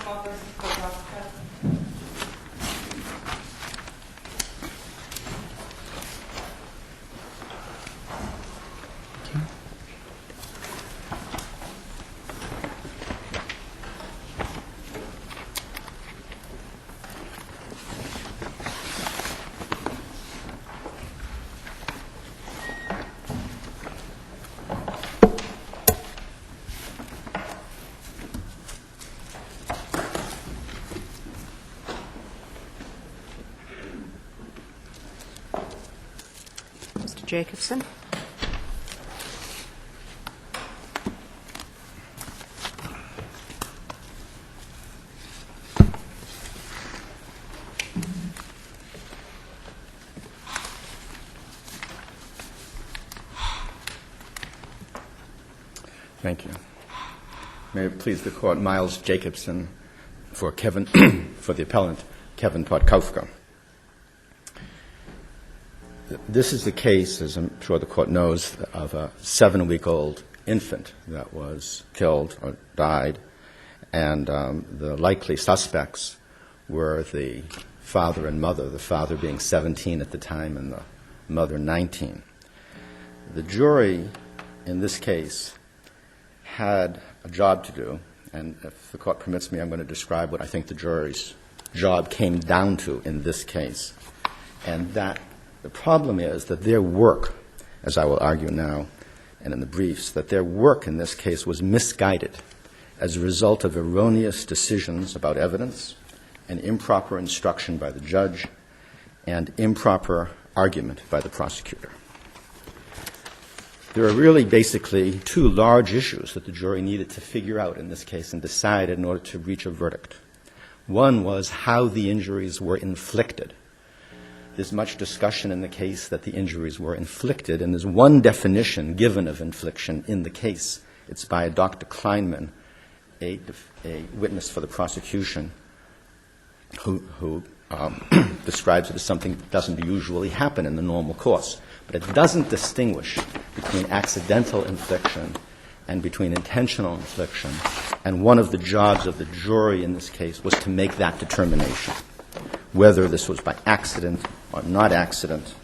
Small versus Podkowka. Mr. Jacobson. Thank you. May it please the Court, Miles Jacobson for Kevin, for the appellant, Kevin Podkowka. This is the case, as I'm sure the Court knows, of a 7-week-old infant that was killed or died, and the likely suspects were the father and mother, the father being 17 at the time and the mother 19. The jury in this case had a job to do, and if the Court permits me, I'm going to describe what I think the jury's job came down to in this case. And that the problem is that their work, as I will argue now and in the briefs, that their work in this case was misguided as a result of erroneous decisions about evidence and improper instruction by the judge and improper argument by the prosecutor. There are really basically two large issues that the jury needed to figure out in this case and decide in order to reach a verdict. One was how the injuries were inflicted. There's much discussion in the case that the injuries were inflicted, and there's one definition given of infliction in the case. It's by Dr. Kleinman, a witness for the prosecution, who describes it as something that doesn't usually happen in the normal course. But it doesn't distinguish between accidental infliction and between intentional infliction. And one of the jobs of the jury in this case was to make that determination, whether this was by accident or not accident,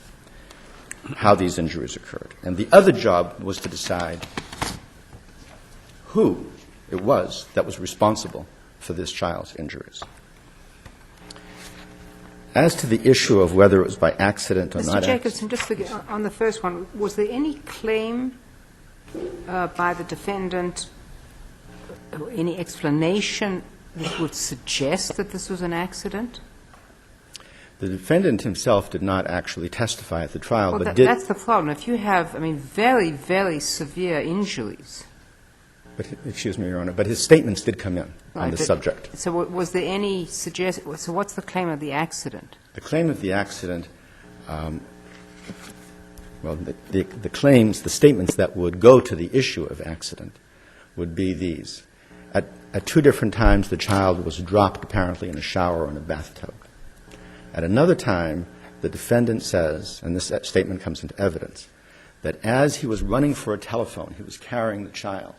how these injuries occurred. And the other job was to decide who it was that was responsible for this child's injuries. As to the issue of whether it was by accident or not Mr. Jacobson, just on the first one, was there any claim by the defendant, any explanation that would suggest that this was an accident? The defendant himself did not actually testify at the trial, Well, but did. That's the problem. If you have, very, very severe injuries. But, excuse me, Your Honor, but his statements did come in on the subject. So was there any suggestion? So what's the claim of the accident? The claim of the accident, the claims, the statements that would go to the issue of accident would be these. At two different times, the child was dropped apparently in a shower or in a bathtub. At another time, the defendant says, and this statement comes into evidence, that as he was running for a telephone, he was carrying the child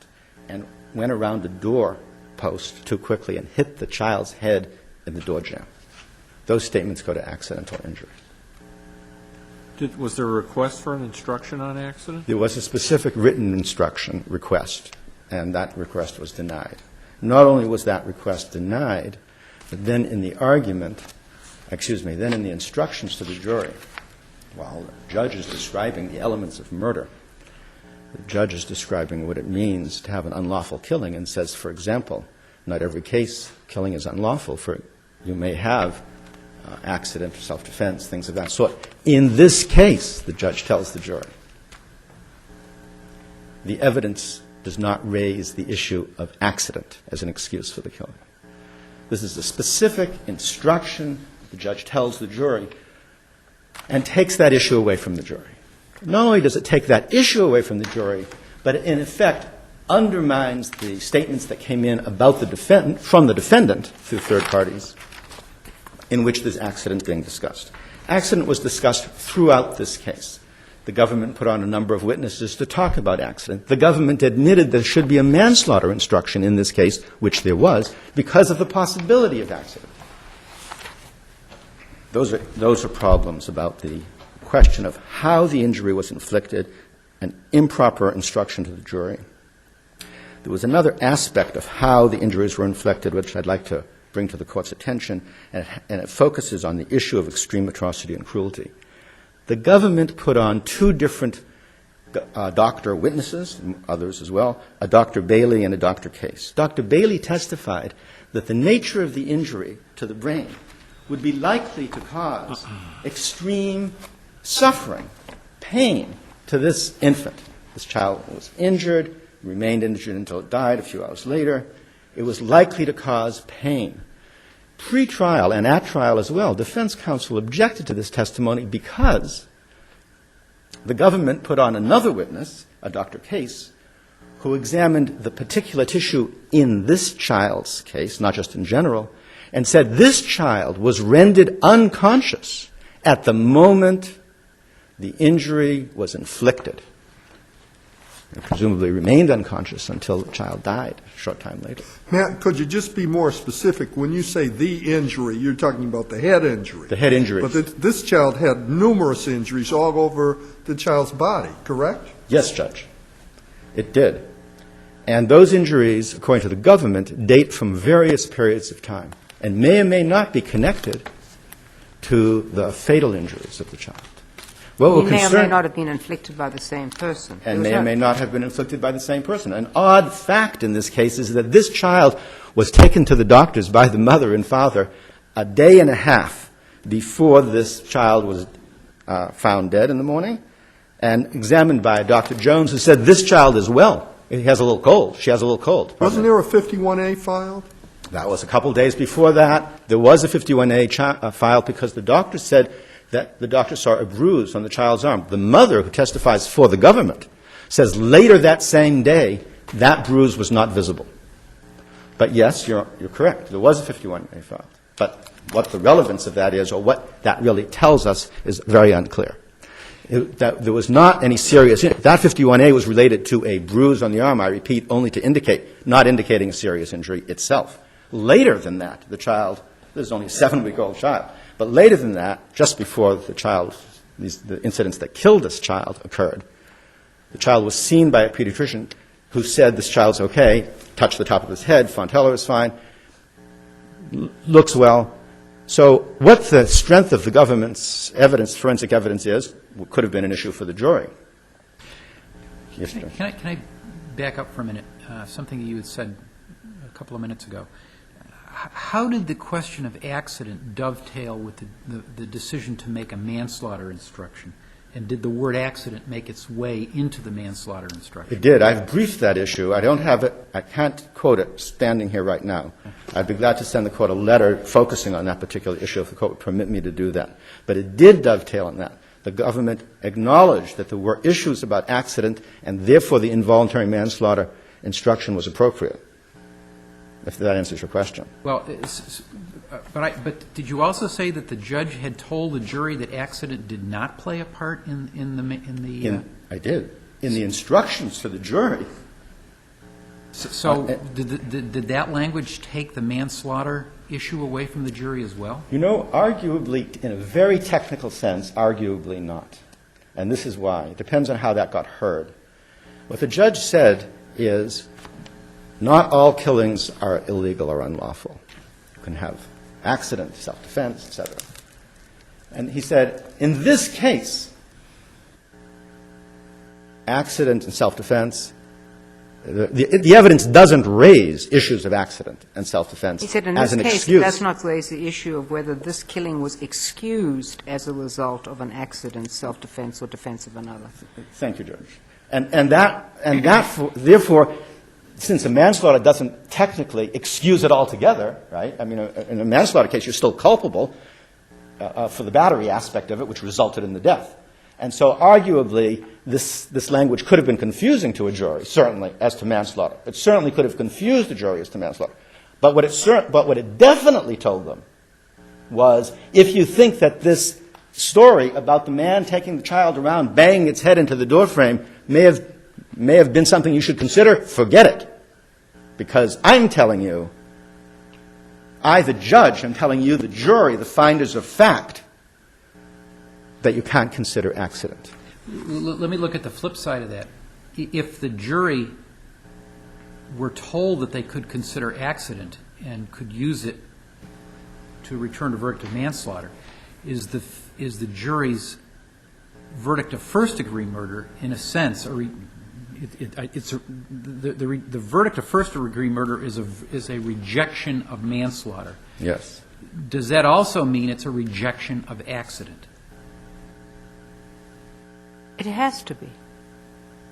and went around the door post too quickly and hit the child's head in the door jamb. Those statements go to accidental injury. Was there a request for an instruction on accident? There was a specific written instruction request, and that request was denied. Not only was that request denied, but then in the then in the instructions to the jury, while the judge is describing the elements of murder, the judge is describing what it means to have an unlawful killing and says, for example, not every case killing is unlawful. You may have accident, self-defense, things of that sort. In this case, the judge tells the jury, the evidence does not raise the issue of accident as an excuse for the killing. This is a specific instruction the judge tells the jury and takes that issue away from the jury. Not only does it take that issue away from the jury, but it in effect undermines the statements that came in about from the defendant through third parties in which this accident being discussed. Accident was discussed throughout this case. The government put on a number of witnesses to talk about accident. The government admitted there should be a manslaughter instruction in this case, which there was, because of the possibility of accident. Those are problems about the question of how the injury was inflicted, an improper instruction to the jury. There was another aspect of how the injuries were inflicted, which I'd like to bring to the Court's attention, and it focuses on the issue of extreme atrocity and cruelty. The government put on two different doctor witnesses, and others as well, a Dr. Bailey and a Dr. Case. Dr. Bailey testified that the nature of the injury to the brain would be likely to cause extreme suffering, pain to this infant. This child was injured, remained injured until it died a few hours later. It was likely to cause pain. Pre-trial and at trial as well, defense counsel objected to this testimony because the government put on another witness, a Dr. Case, who examined the particular tissue in this child's case, not just in general, and said this child was rendered unconscious at the moment the injury was inflicted. And presumably remained unconscious until the child died a short time later. Matt, could you just be more specific? When you say the injury, you're talking about the head injury. The head injury. But this child had numerous injuries all over the child's body, correct? Yes, Judge. It did. And those injuries, according to the government, date from various periods of time and may or may not be connected to the fatal injuries of the child. He may or may not have been inflicted by the same person. And may or may not have been inflicted by the same person. An odd fact in this case is that this child was taken to the doctors by the mother and father a day and a half before this child was found dead in the morning and examined by Dr. Jones, who said, this child is well. He has a little cold. She has a little cold. Wasn't there a 51A filed? That was a couple days before that. There was a 51A filed because the doctor said that the doctor saw a bruise on the child's arm. The mother, who testifies for the government, says later that same day that bruise was not visible. But yes, you're correct. There was a 51A filed. But what the relevance of that is, or what that really tells us, is very unclear. That there was not any serious. That 51A was related to a bruise on the arm, I repeat, only to indicate, not indicating a serious injury itself. Later than that, the child, this is only a 7-week-old child, but later than that, just before the child, the incidents that killed this child occurred, the child was seen by a pediatrician who said this child's okay, touched the top of his head, Fontella is fine, looks well. So what the strength of the government's evidence, forensic evidence is, could have been an issue for the jury. Yes, sir. Can I back up for a minute? Something you had said a couple of minutes ago. How did the question of accident dovetail with the decision to make a manslaughter instruction? And did the word accident make its way into the manslaughter instruction? It did. I've briefed that issue. I don't have it. I can't quote it standing here right now. I'd be glad to send the Court a letter focusing on that particular issue if the Court would permit me to do that. But it did dovetail on that. The government acknowledged that there were issues about accident, and therefore the involuntary manslaughter instruction was appropriate, if that answers your question. Well, but did you also say that the judge had told the jury that accident did not play a part in the I did. In the instructions to the jury. So did that language take the manslaughter issue away from the jury as well? You know, arguably, in a very technical sense, arguably not. And this is why. It depends on how that got heard. What the judge said is, not all killings are illegal or unlawful. You can have accident, self-defense, etc. And he said, in this case, accident and self-defense, the evidence doesn't raise issues of accident and self-defense He said in as this an case, excuse. it does not raise the issue of whether this killing was excused as a result of an accident, self-defense, or defense of another. Thank you, Judge. And therefore, since a manslaughter doesn't technically excuse it altogether, right? I mean, in a manslaughter case, you're still culpable for the battery aspect of it, which resulted in the death. And so, arguably, this language could have been confusing to a jury, certainly, as to manslaughter. It certainly could have confused the jury as to manslaughter. But what it definitely told them was, if you think that this story about the man taking the child around, banging its head into the doorframe may have been something you should consider, forget it. Because I'm telling you, I, the judge, am telling you, the jury, the finders of fact, that you can't consider accident. Let me look at the flip side of that. If the jury were told that they could consider accident and could use it to return a verdict of manslaughter, is the jury's verdict of first-degree murder, in a sense, the verdict of first-degree murder is a rejection of manslaughter. Yes. Does that also mean it's a rejection of accident? It has to be.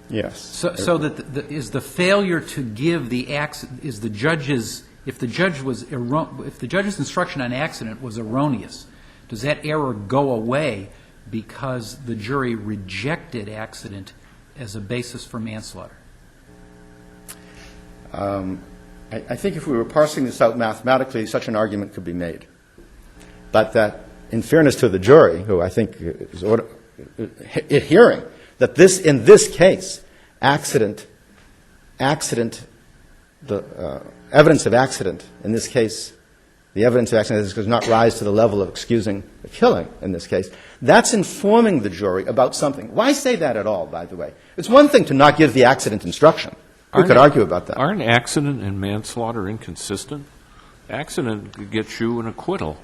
Yes. So that is the failure to give the accident, is the judge's, if the judge's instruction on accident was erroneous, does that error go away because the jury rejected accident as a basis for manslaughter? I think if we were parsing this out mathematically, such an argument could be made. But that, in fairness to the jury, who I think is hearing that in this case, the evidence of accident, in this case, the evidence of accident does not rise to the level of excusing the killing in this case. That's informing the jury about something. Why say that at all, by the way? It's one thing to not give the accident instruction. We could argue about that. Aren't accident and manslaughter inconsistent? Accident gets you an acquittal.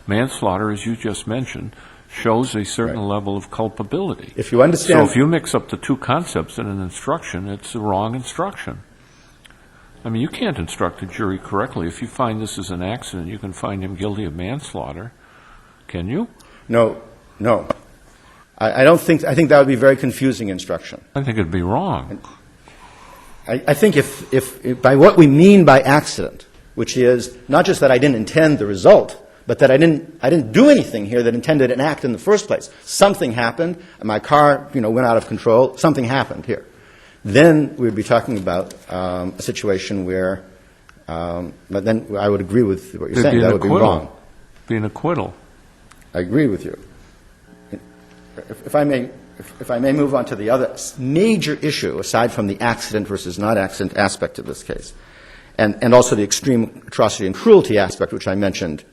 Manslaughter, as you just mentioned, shows a certain level of culpability. If you understand... So if you mix up the two concepts in an instruction, it's the wrong instruction. I mean, you can't instruct a jury correctly. If you find this is an accident, you can find him guilty of manslaughter. Can you? No. I think that would be very confusing instruction. I think it'd be wrong. I think if by what we mean by accident, which is not just that I didn't intend the result, but that I didn't do anything here that intended an act in the first place. Something happened, my car, went out of control, something happened here. Then we would be talking about a situation where, but then I would agree with what you're saying. That would be wrong. Be an acquittal. I agree with you. If I may move on to the other major issue, aside from the accident versus not accident aspect of this case, and also the extreme atrocity and cruelty aspect, which I mentioned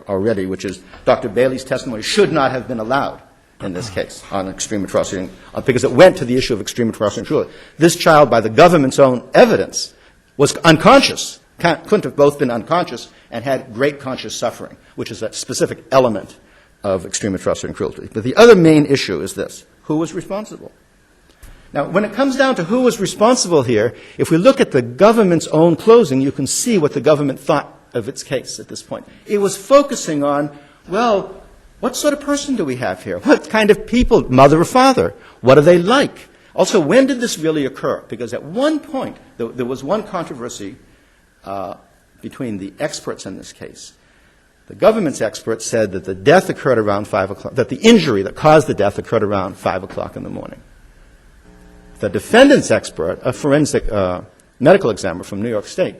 already, which is Dr. Bailey's testimony should not have been allowed in this case on extreme atrocity, because it went to the issue of extreme atrocity and cruelty. This child, by the government's own evidence, was unconscious, couldn't have both been unconscious, and had great conscious suffering, which is a specific element of extreme atrocity and cruelty. But the other main issue is this: who was responsible? Now, when it comes down to who was responsible here, if we look at the government's own closing, you can see what the government thought of its case at this point. It was focusing on, well, what sort of person do we have here? What kind of people, mother or father? What are they like? Also, when did this really occur? Because at one point, there was one controversy between the experts in this case. The government's experts said that the death occurred around 5 o'clock, that the injury that caused the death occurred around 5 o'clock in the morning. The defendant's expert, a forensic medical examiner from New York State,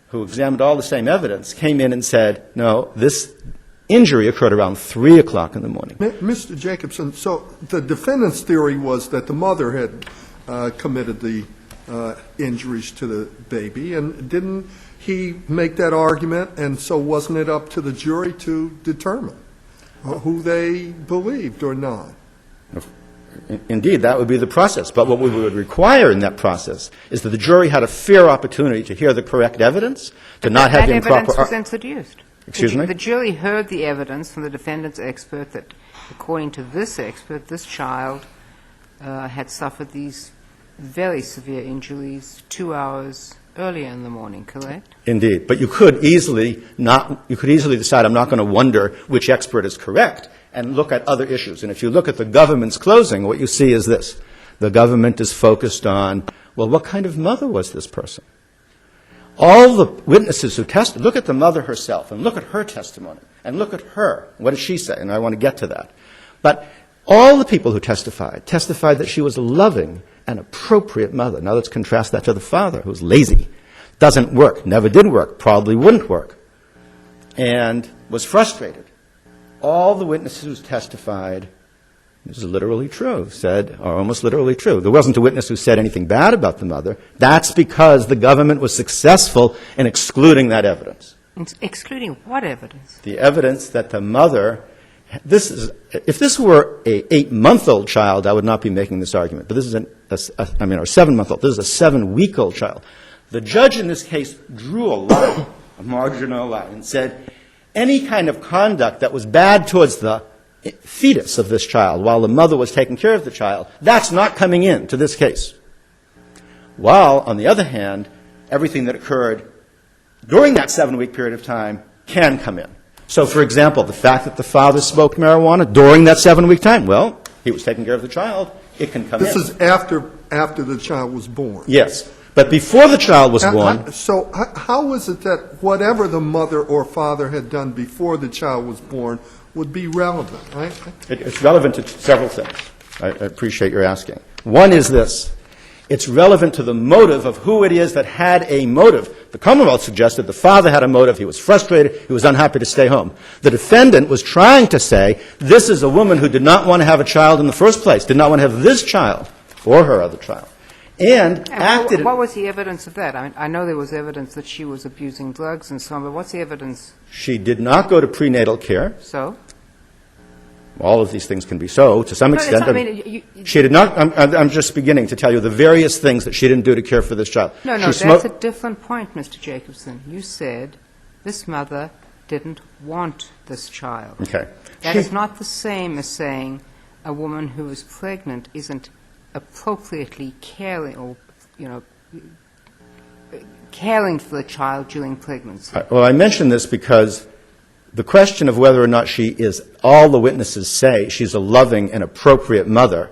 who examined all the same evidence, came in and said, no, this injury occurred around 3 o'clock in the morning. Mr. Jacobson, so the defendant's theory was that the mother had committed the injuries to the baby, and didn't he make that argument, and so wasn't it up to the jury to determine who they believed or not? Indeed, that would be the process. But what we would require in that process is that the jury had a fair opportunity to hear the correct evidence, to not have improper... That evidence was introduced. Excuse me? The jury heard the evidence from the defendant's expert that, according to this expert, this child had suffered these very severe injuries 2 hours earlier in the morning, correct? Indeed. But you could easily decide, I'm not going to wonder which expert is correct, and look at other issues. And if you look at the government's closing, what you see is this. The government is focused on, well, what kind of mother was this person? All the witnesses who tested, look at the mother herself, and look at her testimony, and look at her. What did she say? And I want to get to that. But all the people who testified that she was a loving and appropriate mother. Now let's contrast that to the father, who's lazy, doesn't work, never did work, probably wouldn't work, and was frustrated. all the witnesses who testified, this is literally true, said, or almost literally true. There wasn't a witness who said anything bad about the mother. That's because the government was successful in excluding that evidence. Excluding what evidence? The evidence that the mother, if this were a 8-month-old child, I would not be making this argument. But this is or 7-month-old. This is a 7-week-old child. The judge in this case drew a line, a marginal line, and said any kind of conduct that was bad towards the fetus of this child while the mother was taking care of the child, that's not coming into this case. While, on the other hand, everything that occurred during that 7-week period of time can come in. So, for example, the fact that the father smoked marijuana during that 7-week time, well, he was taking care of the child, it can come in. This is after the child was born. Yes. But before the child was born... So how is it that whatever the mother or father had done before the child was born would be relevant, right? It's relevant to several things. I appreciate your asking. One is this. It's relevant to the motive of who it is that had a motive. The Commonwealth suggested the father had a motive. He was frustrated. He was unhappy to stay home. The defendant was trying to say, this is a woman who did not want to have a child in the first place, did not want to have this child or her other child. And acted... What was the evidence of that? I know there was evidence that she was abusing drugs and so on, but what's the evidence? She did not go to prenatal care. So? All of these things can be so, to some extent. She did not... I'm just beginning to tell you the various things that she didn't do to care for this child. No, that's a different point, Mr. Jacobson. You said this mother didn't want this child. Okay. That is not the same as saying a woman who is pregnant isn't appropriately caring or, caring for the child during pregnancy. Well, I mention this because the question of whether or not she is, all the witnesses say she's a loving and appropriate mother,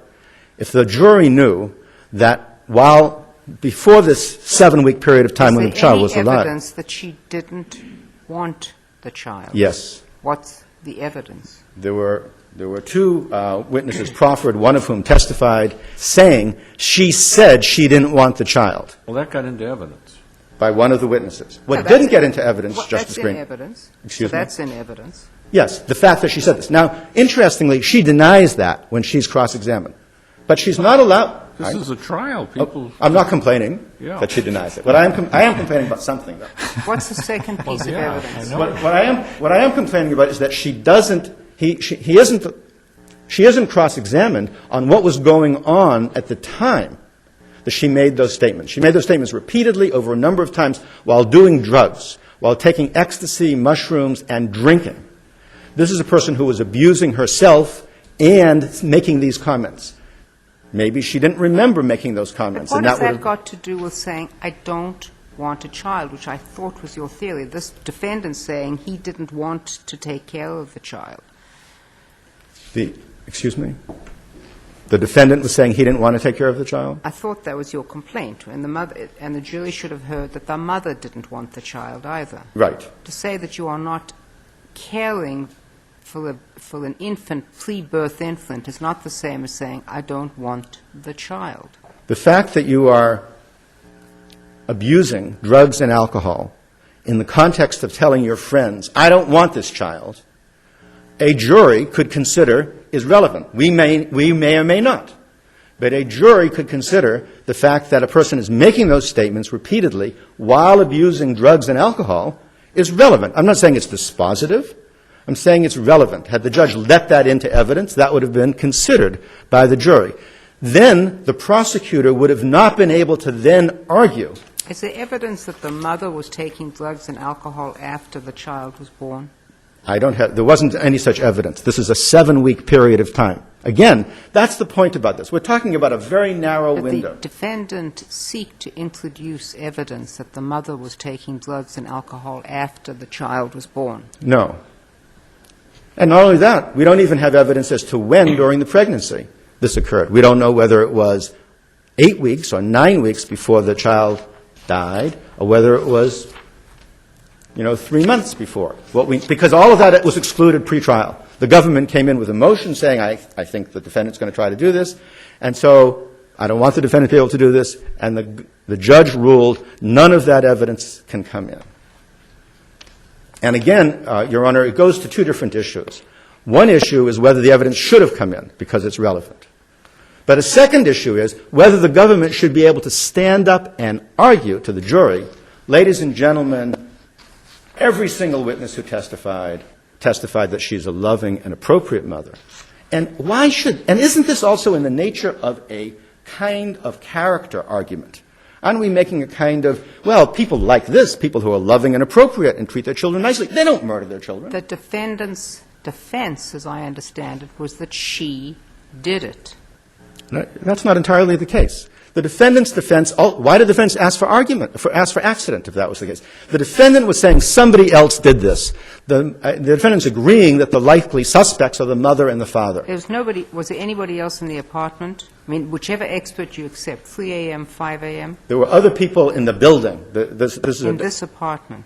if the jury knew that before this 7-week period of time when the child was alive... Is there any evidence that she didn't want the child? Yes. What's the evidence? There were 2 witnesses proffered, one of whom testified, saying she said she didn't want the child. Well, that got into evidence. By one of the witnesses. What didn't get into evidence, Justice Green... That's in evidence. Excuse me? That's in evidence. Yes, the fact that she said this. Now, interestingly, she denies that when she's cross-examined. But she's not allowed... This is a trial. People... I'm not complaining that she denies it. But I am complaining about something, though. What's the second piece of evidence? What I am complaining about is that she isn't cross-examined on what was going on at the time that she made those statements. She made those statements repeatedly over a number of times while doing drugs, while taking ecstasy, mushrooms, and drinking. This is a person who was abusing herself and making these comments. Maybe she didn't remember making those comments. But what has that got to do with saying, I don't want a child, which I thought was your theory? This defendant saying he didn't want to take care of the child. Excuse me? The defendant was saying he didn't want to take care of the child? I thought that was your complaint, and the jury should have heard that the mother didn't want the child either. Right. To say that you are not caring for an infant, pre-birth infant, is not the same as saying, I don't want the child. The fact that you are abusing drugs and alcohol in the context of telling your friends, I don't want this child, a jury could consider is relevant. We may or may not. But a jury could consider the fact that a person is making those statements repeatedly while abusing drugs and alcohol is relevant. I'm not saying it's dispositive. I'm saying it's relevant. Had the judge let that into evidence, that would have been considered by the jury. Then the prosecutor would have not been able to then argue. Is there evidence that the mother was taking drugs and alcohol after the child was born? There wasn't any such evidence. This is a 7-week period of time. Again, that's the point about this. We're talking about a very narrow window. Did the defendant seek to introduce evidence that the mother was taking drugs and alcohol after the child was born? No. And not only that, we don't even have evidence as to when during the pregnancy this occurred. We don't know whether it was 8 weeks or 9 weeks before the child died, or whether it was 3 months before. Because all of that was excluded pre-trial. The government came in with a motion saying, I think the defendant's going to try to do this, and so I don't want the defendant to be able to do this, and the judge ruled none of that evidence can come in. And again, Your Honor, it goes to 2 different issues. One issue is whether the evidence should have come in because it's relevant. But a second issue is whether the government should be able to stand up and argue to the jury, ladies and gentlemen, every single witness who testified that she's a loving and appropriate mother. And isn't this also in the nature of a kind of character argument? Aren't we making a kind of, well, people like this, people who are loving and appropriate and treat their children nicely, they don't murder their children. The defendant's defense, as I understand it, was that she did it. No, that's not entirely the case. The defendant's defense, why did the defense ask for accident if that was the case? The defendant was saying somebody else did this. The defendant's agreeing that the likely suspects are the mother and the father. Was there anybody else in the apartment? I mean, whichever expert you accept, 3 a.m., 5 a.m.? There were other people in the building. In this apartment?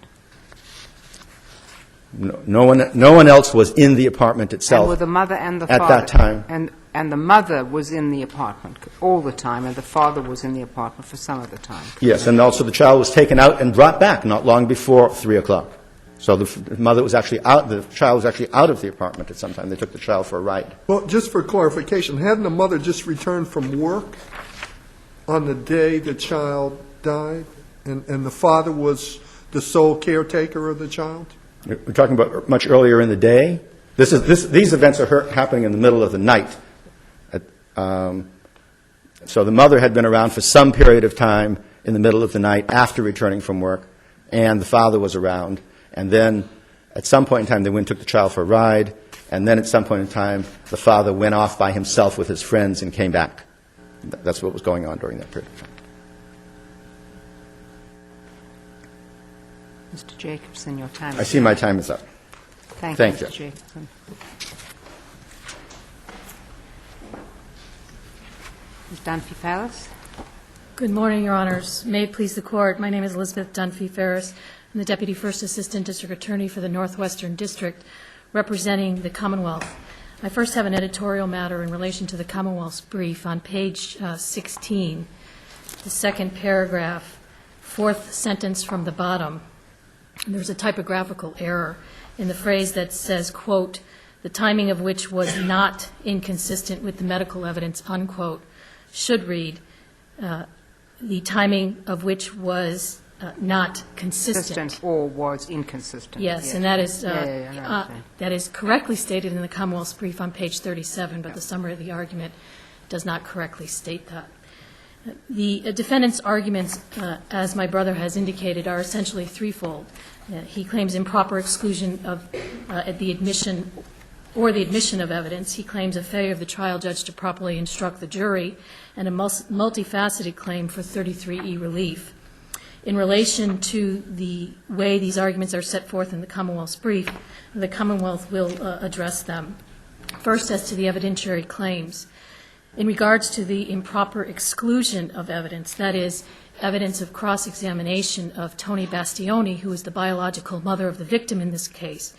No one else was in the apartment itself. And were the mother and the father? At that time. And the mother was in the apartment all the time, and the father was in the apartment for some of the time. Yes, and also the child was taken out and brought back not long before 3 o'clock. So the mother was actually out, the child was actually out of the apartment at some time. They took the child for a ride. Well, just for clarification, hadn't the mother just returned from work on the day the child died, and the father was the sole caretaker of the child? We're talking about much earlier in the day. These events are happening in the middle of the night. So the mother had been around for some period of time in the middle of the night after returning from work, and the father was around. And then at some point in time, they went and took the child for a ride, and then at some point in time, the father went off by himself with his friends and came back. That's what was going on during that period of time. Mr. Jacobson, your time is up. I see my time is up. Thank Thank you, you. Mr. Jacobson. Ms. Dunphy-Fallis? Good morning, Your Honors. May it please the Court, my name is Elizabeth Dunphy-Ferris. I'm the Deputy First Assistant District Attorney for the Northwestern District, representing the Commonwealth. I first have an editorial matter in relation to the Commonwealth's brief on page 16, the second paragraph, fourth sentence from the bottom. There's a typographical error in the phrase that says, quote, the timing of which was not inconsistent with the medical evidence, unquote, should read, the timing of which was not consistent. Or was inconsistent. Yes, and that is that is correctly stated in the Commonwealth's brief on page 37, but the summary of the argument does not correctly state that. The defendant's arguments, as my brother has indicated, are essentially threefold. He claims improper exclusion of the admission of evidence. He claims a failure of the trial judge to properly instruct the jury, and a multifaceted claim for 33E relief. In relation to the way these arguments are set forth in the Commonwealth's brief, the Commonwealth will address them. First, as to the evidentiary claims. In regards to the improper exclusion of evidence, that is, evidence of cross-examination of Toni Bastioni, who is the biological mother of the victim in this case,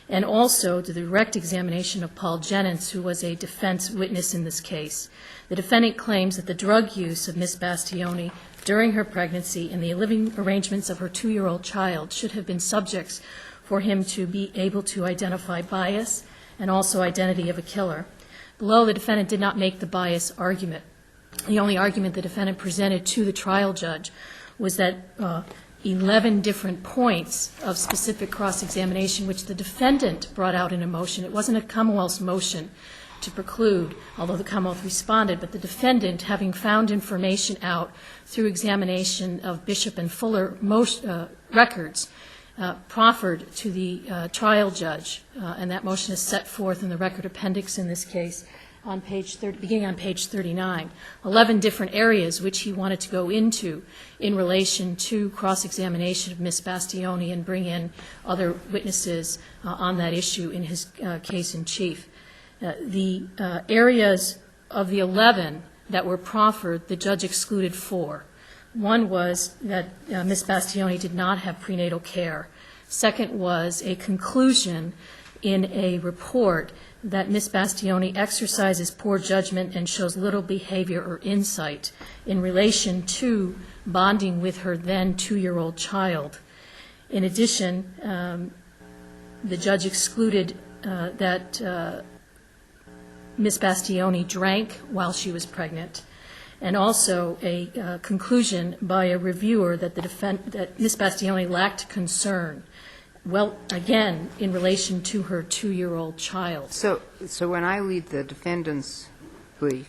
and also to the direct examination of Paul Jennings, who was a defense witness in this case. The defendant claims that the drug use of Ms. Bastioni during her pregnancy and the living arrangements of her 2-year-old child should have been subjects for him to be able to identify bias and also identity of a killer. Below, the defendant did not make the bias argument. The only argument the defendant presented to the trial judge was that 11 different points of specific cross-examination, which the defendant brought out in a motion. It wasn't a Commonwealth's motion to preclude, although the Commonwealth responded, but the defendant, having found information out through examination of Bishop and Fuller records, proffered to the trial judge, and that motion is set forth in the record appendix in this case, on beginning on page 39, 11 different areas which he wanted to go into in relation to cross-examination of Ms. Bastioni and bring in other witnesses on that issue in his case in chief. The areas of the 11 that were proffered, the judge excluded 4. One was that Ms. Bastioni did not have prenatal care. Second was a conclusion in a report that Ms. Bastioni exercises poor judgment and shows little behavior or insight in relation to bonding with her then 2-year-old child. In addition, the judge excluded that Ms. Bastioni drank while she was pregnant, and also a conclusion by a reviewer that that Ms. Bastioni lacked concern, well, again, in relation to her 2-year-old child. So when I read the defendant's brief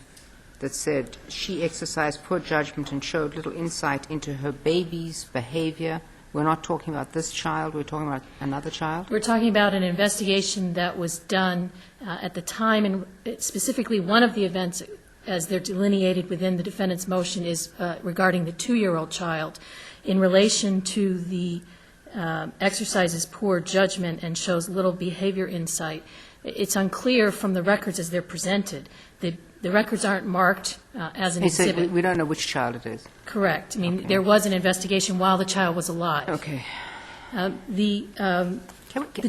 that said she exercised poor judgment and showed little insight into her baby's behavior, we're not talking about this child, we're talking about another child? We're talking about an investigation that was done at the time, and specifically one of the events, as they're delineated within the defendant's motion, is regarding the 2-year-old child in relation to the exercises poor judgment and shows little behavior insight. It's unclear from the records as they're presented. The records aren't marked as an He said exhibit. we don't know which child it is. Correct. I mean, there was an investigation while the child was alive. Okay. The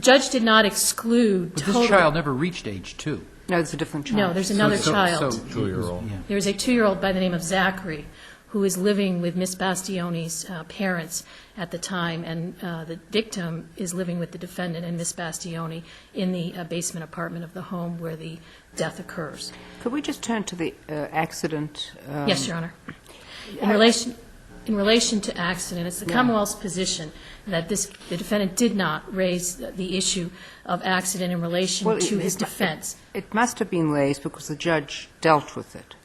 judge did not exclude But total... this child never reached age 2. No, it's a different child. No, there's another child. So 2-year-old. Yeah. There's a 2-year-old by the name of Zachary who is living with Ms. Bastioni's parents at the time, and the victim is living with the defendant and Ms. Bastioni in the basement apartment of the home where the death occurs. Could we just turn to the accident? Yes, Your Honor. In relation to accident, it's the Commonwealth's position that the defendant did not raise the issue of accident in relation to his defense. It must have been raised because the judge dealt with it.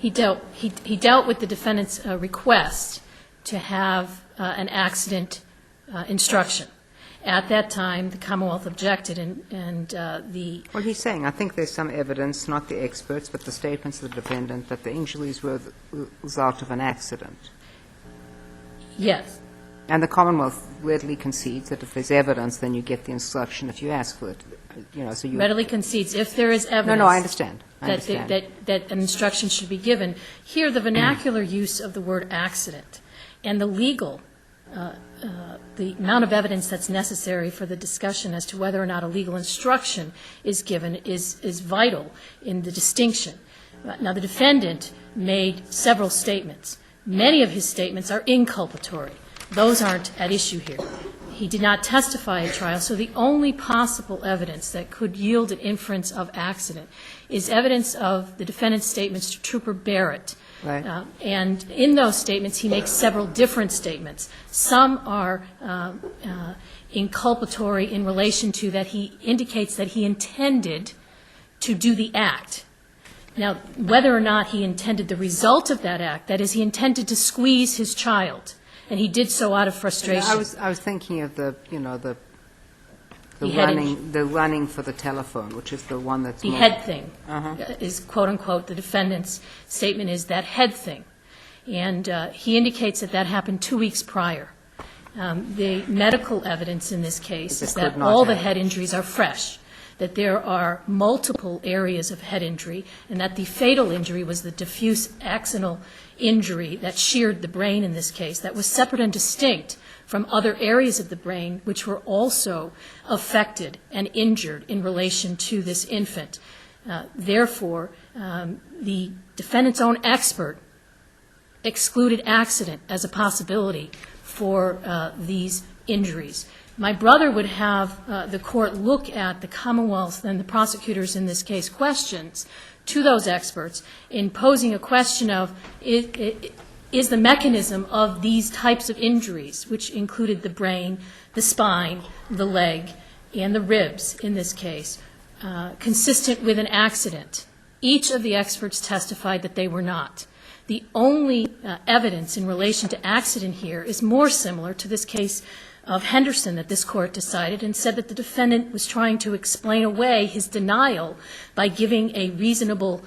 He dealt with the defendant's request to have an accident instruction. At that time, the Commonwealth objected, and the... Well, he's saying, I think there's some evidence, not the experts, but the statements of the defendant, that the injuries were the result of an accident. Yes. And the Commonwealth readily concedes that if there's evidence, then you get the instruction if you ask for it. You know, so you Readily concedes if there is evidence... No, I understand. That an instruction should be given. Here, the vernacular use of the word accident and the legal, the amount of evidence that's necessary for the discussion as to whether or not a legal instruction is given is vital in the distinction. Now, the defendant made several statements. Many of his statements are inculpatory. Those aren't at issue here. He did not testify at trial, so the only possible evidence that could yield an inference of accident is evidence of the defendant's statements to Trooper Barrett. Right. And in those statements, he makes several different statements. Some are inculpatory in relation to that he indicates that he intended to do the act. Now, whether or not he intended the result of that act, that is, he intended to squeeze his child, and he did so out of frustration. I was thinking of the head the running for the telephone, which is the one that's The most- head thing is, quote unquote, the defendant's statement is that head thing. And he indicates that that happened 2 weeks prior. The medical evidence in this case is that all the head injuries are fresh, that there are multiple areas of head injury, and that the fatal injury was the diffuse axonal injury that sheared the brain in this case, that was separate and distinct from other areas of the brain which were also affected and injured in relation to this infant. Therefore, the defendant's own expert excluded accident as a possibility for these injuries. My brother would have the court look at the Commonwealth and the prosecutors in this case questions to those experts in posing a question of is the mechanism of these types of injuries, which included the brain, the spine, the leg, and the ribs in this case, consistent with an accident. Each of the experts testified that they were not. The only evidence in relation to accident here is more similar to this case of Henderson that this court decided and said that the defendant was trying to explain away his denial by giving a reasonable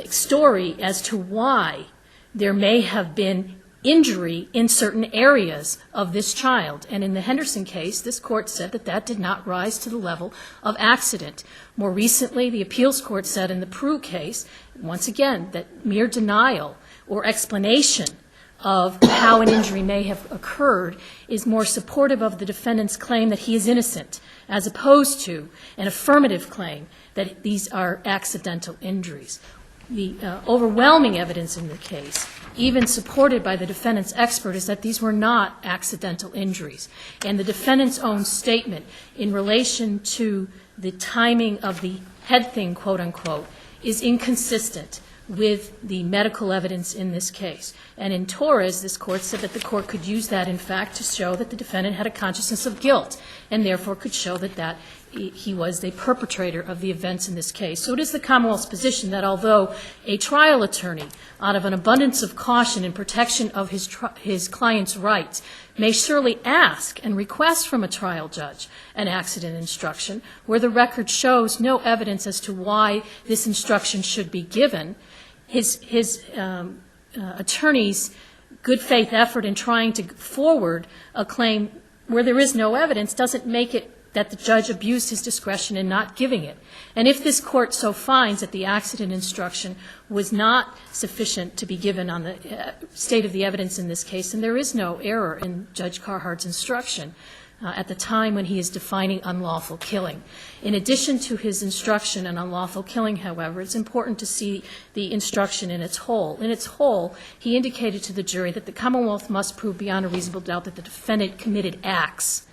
story as to why there may have been injury in certain areas of this child. And in the Henderson case, this court said that that did not rise to the level of accident. More recently, the appeals court said in the Prue case, once again, that mere denial or explanation of how an injury may have occurred is more supportive of the defendant's claim that he is innocent, as opposed to an affirmative claim that these are accidental injuries. the overwhelming evidence in the case, even supported by the defendant's expert, is that these were not accidental injuries. And the defendant's own statement in relation to the timing of the head thing, quote unquote, is inconsistent with the medical evidence in this case. And in Torres, this court said that the court could use that, in fact, to show that the defendant had a consciousness of guilt, and therefore could show that he was the perpetrator of the events in this case. So it is the Commonwealth's position that although a trial attorney, out of an abundance of caution in protection of his client's rights, may surely ask and request from a trial judge an accident instruction, where the record shows no evidence as to why this instruction should be given, his attorney's good faith effort in trying to forward a claim where there is no evidence doesn't make it that the judge abused his discretion in not giving it. And if this court so finds that the accident instruction was not sufficient to be given on the state of the evidence in this case, then there is no error in Judge Carhart's instruction at the time when he is defining unlawful killing. In addition to his instruction on unlawful killing, however, it's important to see the instruction in its whole. In its whole, he indicated to the jury that the Commonwealth must prove beyond a reasonable doubt that the defendant committed acts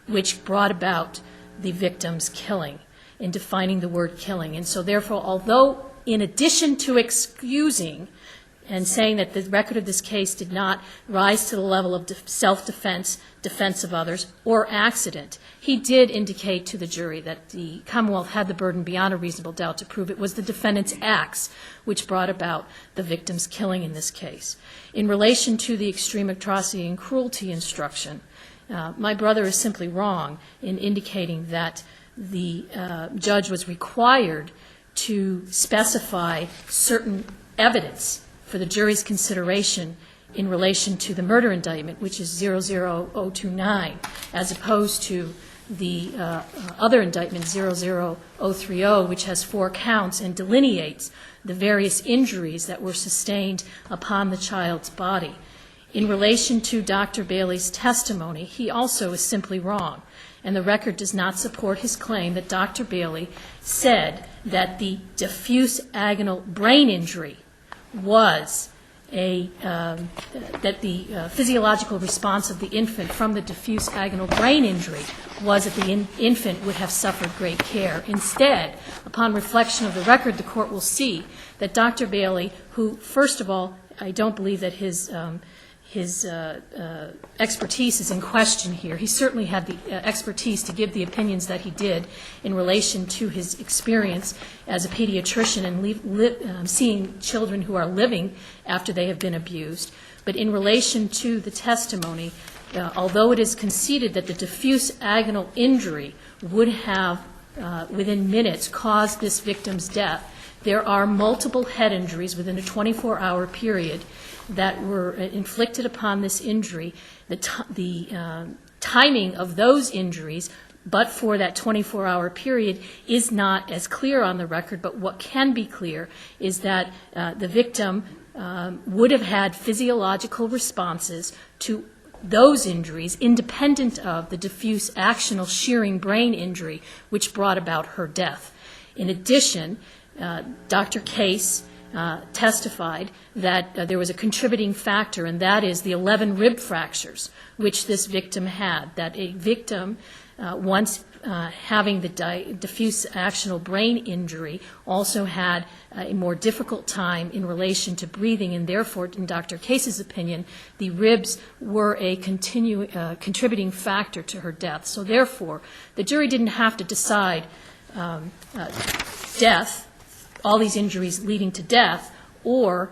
which brought about the victim's killing, in defining the word killing. And so therefore, although in addition to excusing and saying that the record of this case did not rise to the level of self-defense, defense of others, or accident, he did indicate to the jury that the Commonwealth had the burden beyond a reasonable doubt to prove it was the defendant's acts which brought about the victim's killing in this case. In relation to the extreme atrocity and cruelty instruction, my brother is simply wrong in indicating that the judge was required to specify certain evidence for the jury's consideration in relation to the murder indictment, which is 00029, as opposed to the other indictment, 00030, which has 4 counts and delineates the various injuries that were sustained upon the child's body. In relation to Dr. Bailey's testimony, he also is simply wrong, and the record does not support his claim that Dr. Bailey said that the diffuse agonal brain injury was that the physiological response of the infant from the diffuse agonal brain injury was that the infant would have suffered great care. Instead, upon reflection of the record, the court will see that Dr. Bailey, who, first of all, I don't believe that his expertise is in question here. He certainly had the expertise to give the opinions that he did in relation to his experience as a pediatrician and seeing children who are living after they have been abused. But in relation to the testimony, although it is conceded that the diffuse agonal injury would have, within minutes, caused this victim's death, there are multiple head injuries within a 24-hour period that were inflicted upon this injury. The timing of those injuries, but for that 24-hour period, is not as clear on the record. But what can be clear is that the victim would have had physiological responses to those injuries independent of the diffuse axonal shearing brain injury which brought about her death. In addition, Dr. Case testified that there was a contributing factor, and that is the 11 rib fractures which this victim had, that a victim, once having the diffuse axonal brain injury, also had a more difficult time in relation to breathing, and therefore, in Dr. Case's opinion, the ribs were a contributing factor to her death. So therefore, the jury didn't have to decide death, all these injuries leading to death, or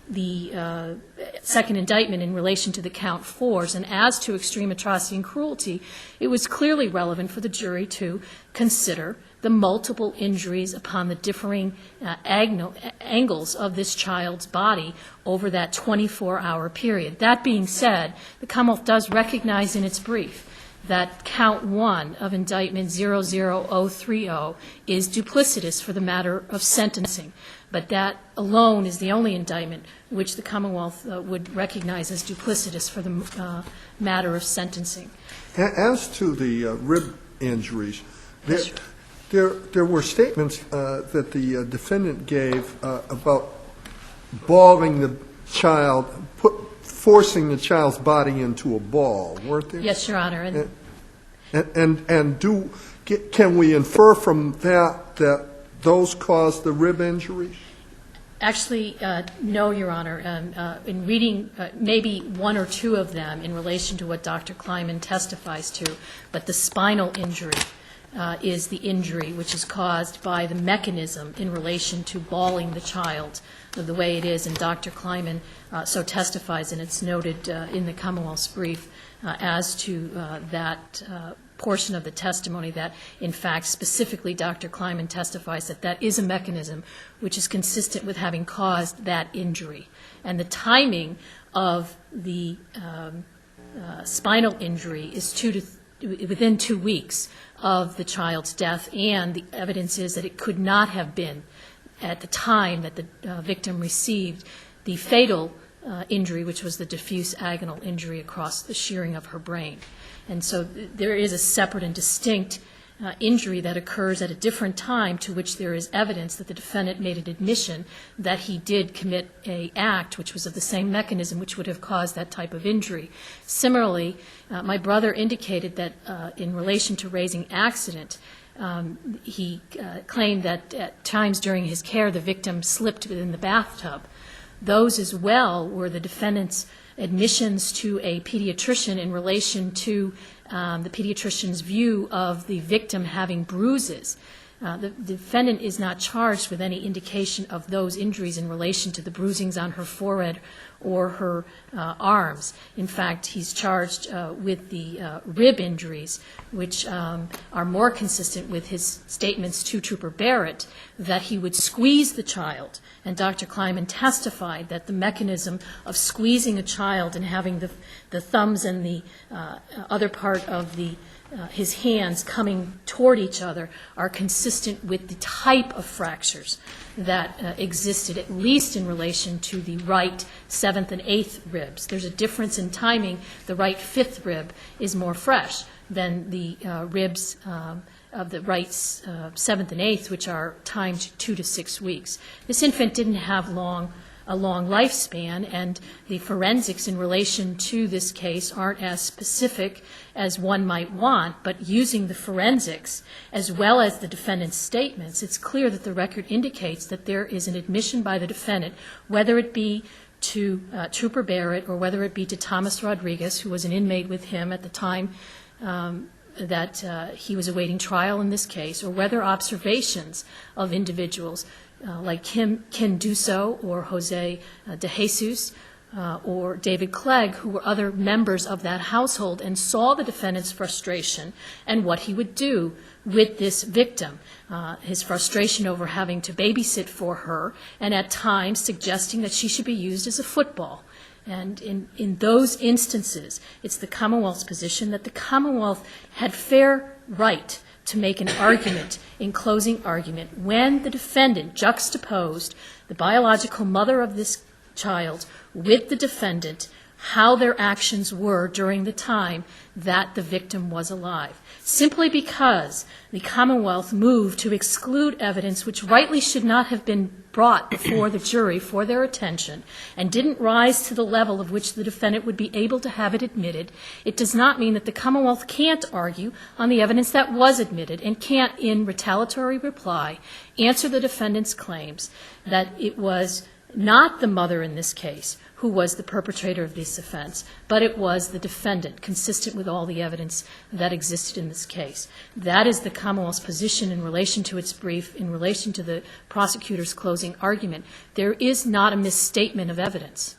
the second indictment in relation to the count 4s. And as to extreme atrocity and cruelty, it was clearly relevant for the jury to consider the multiple injuries upon the differing angles of this child's body over that 24-hour period. That being said, the Commonwealth does recognize in its brief that count 1 of indictment 00030 is duplicitous for the matter of sentencing, but that alone is the only indictment which the Commonwealth would recognize as duplicitous for the matter of sentencing. As to the rib injuries, There were statements that the defendant gave about balling the child, forcing the child's body into a ball, weren't there? Yes, Your Honor. Can we infer from that those caused the rib injuries? Actually, no, Your Honor. In reading maybe one or two of them in relation to what Dr. Kleiman testifies to, but the spinal injury is the injury which is caused by the mechanism in relation to balling the child the way it is, and Dr. Kleiman so testifies, and it's noted in the Commonwealth's brief as to that portion of the testimony that, in fact, specifically Dr. Kleiman testifies that that is a mechanism which is consistent with having caused that injury. And the timing of the spinal injury is within 2 weeks of the child's death, and the evidence is that it could not have been at the time that the victim received the fatal injury, which was the diffuse agonal injury across the shearing of her brain. And so there is a separate and distinct injury that occurs at a different time to which there is evidence that the defendant made an admission that he did commit an act which was of the same mechanism which would have caused that type of injury. Similarly, my brother indicated that in relation to raising accident, he claimed that at times during his care the victim slipped within the bathtub. Those as well were the defendant's admissions to a pediatrician in relation to the pediatrician's view of the victim having bruises. The defendant is not charged with any indication of those injuries in relation to the bruisings on her forehead or her arms. In fact, he's charged with the rib injuries, which are more consistent with his statements to Trooper Barrett that he would squeeze the child. And Dr. Kleiman testified that the mechanism of squeezing a child and having the thumbs and the other part of his hands coming toward each other are consistent with the type of fractures that existed, at least in relation to the right 7th and 8th ribs. There's a difference in timing. The right 5th rib is more fresh than the ribs of the right 7th and 8th, which are timed 2 to 6 weeks. This infant didn't have a long lifespan, and the forensics in relation to this case aren't as specific as one might want, but using the forensics as well as the defendant's statements, it's clear that the record indicates that there is an admission by the defendant, whether it be to Trooper Barrett or whether it be to Thomas Rodriguez, who was an inmate with him at the time that he was awaiting trial in this case, or whether observations of individuals like Ken Duso or Jose De Jesus or David Clegg, who were other members of that household and saw the defendant's frustration and what he would do with this victim, his frustration over having to babysit for her and at times suggesting that she should be used as a football. And in those instances, it's the Commonwealth's position that the Commonwealth had fair right to make an argument in closing argument when the defendant juxtaposed the biological mother of this child with the defendant, how their actions were during the time that the victim was alive. Simply because the Commonwealth moved to exclude evidence which rightly should not have been brought before the jury for their attention and didn't rise to the level of which the defendant would be able to have it admitted, it does not mean that the Commonwealth can't argue on the evidence that was admitted and can't, in retaliatory reply, answer the defendant's claims that it was not the mother in this case who was the perpetrator of this offense, but it was the defendant, consistent with all the evidence that existed in this case. That is the Commonwealth's position in relation to its brief, in relation to the prosecutor's closing argument. There is not a misstatement of evidence.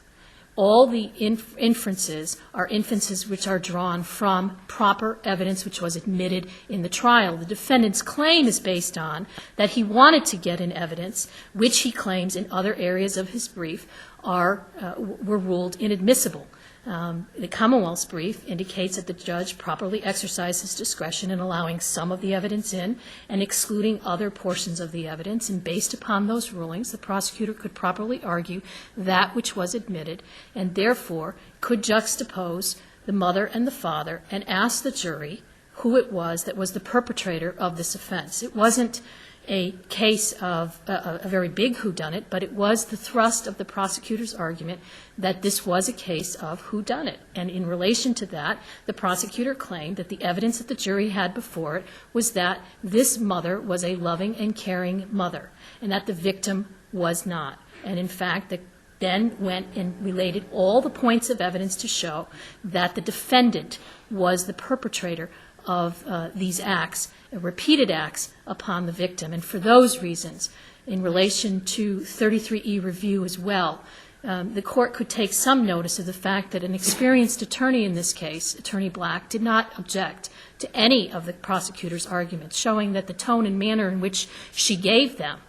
All the inferences are inferences which are drawn from proper evidence which was admitted in the trial. The defendant's claim is based on that he wanted to get in evidence, which he claims in other areas of his brief were ruled inadmissible. The Commonwealth's brief indicates that the judge properly exercised his discretion in allowing some of the evidence in and excluding other portions of the evidence, and based upon those rulings, the prosecutor could properly argue that which was admitted and therefore could juxtapose the mother and the father and ask the jury who it was that was the perpetrator of this offense. It wasn't a case of a very big whodunit, but it was the thrust of the prosecutor's argument that this was a case of whodunit. And in relation to that, the prosecutor claimed that the evidence that the jury had before it was that this mother was a loving and caring mother, and that the victim was not. And in fact, the then went and related all the points of evidence to show that the defendant was the perpetrator of these acts, repeated acts upon the victim. And for those reasons, in relation to 33E review as well, the court could take some notice of the fact that an experienced attorney in this case, Attorney Black, did not object to any of the prosecutor's arguments, showing that the tone and manner in which she gave them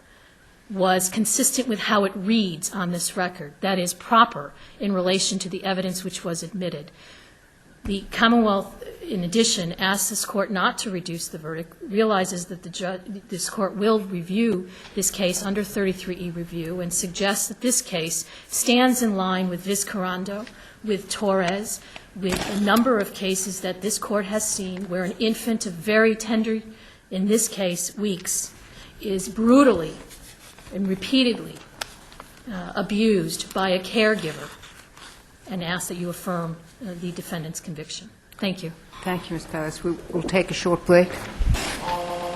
was consistent with how it reads on this record, that is, proper in relation to the evidence which was admitted. The Commonwealth, in addition, asks this court not to reduce the verdict, realizes that this court will review this case under 33E review, and suggests that this case stands in line with Vizcarrondo, with Torres, with a number of cases that this court has seen where an infant of very tender, in this case, weeks, is brutally and repeatedly abused by a caregiver, and ask that you affirm the defendant's conviction. Thank you. Thank you, Ms. Pellis. We'll take a short break.